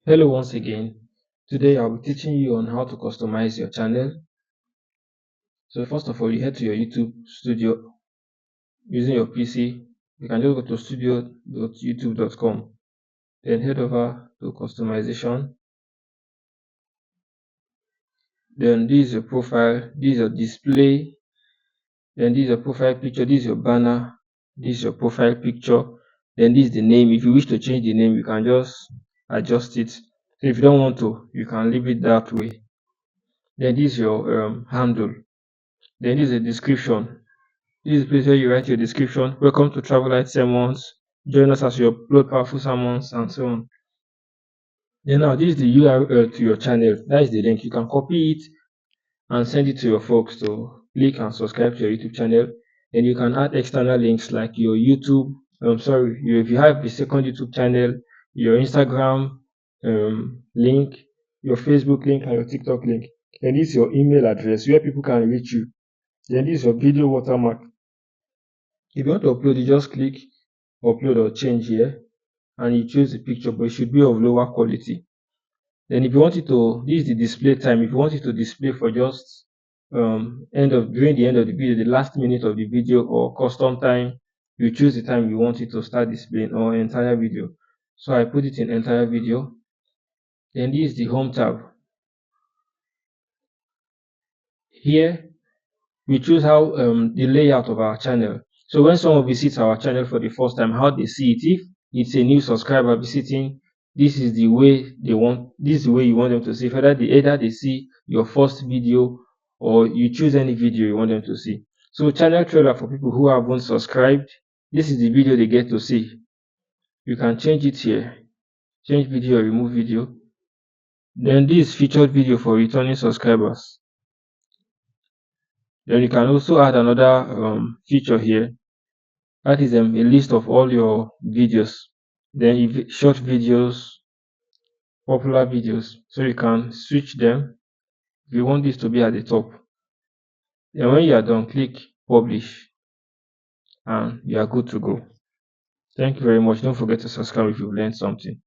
Hello once again. Today I'll be teaching you on how to customize your channel. So first of all, you head to your YouTube studio using your PC. You can just go to studio.youtube.com. Then head over to customization. Then this is your profile, this is your display, then this is your profile picture, this is your banner, this is your profile picture, then this is the name. If you wish to change the name, you can just adjust it. So if you don't want to, you can leave it that way. Then this is your handle. Then this is a description. This is the place where you write your description. Welcome to Travel Light Sermons. Join us as you upload powerful sermons and so on. Then now this is the URL to your channel. That is the link. You can copy it and send it to your folks to click and subscribe to your YouTube channel. Then you can add external links like your YouTube. If you have a second YouTube channel, your Instagram link, your Facebook link, and your TikTok link. Then this is your email address where people can reach you. Then this is your video watermark. If you want to upload, you just click upload or change here and you choose the picture, but it should be of lower quality. Then if you want it to, this is the display time. If you want it to display for just during the end of the video, the last minute of the video, or custom time, you choose the time you want it to start displaying, or entire video. So I put it in entire video. Then this is the home tab. Here we choose how the layout of our channel. So when someone visits our channel for the first time, how they see it. If it's a new subscriber visiting, this is the way you want them to see. Either they see your first video, or you choose any video you want them to see. So channel trailer for people who haven't subscribed, this is the video they get to see. You can change it here, change video or remove video. Then this is featured video for returning subscribers. Then you can also add another feature here. That is a list of all your videos. Then if short videos, popular videos, so you can switch them if you want this to be at the top. Then when you are done, click publish and you are good to go. Thank you very much. Don't forget to subscribe if you've learned something.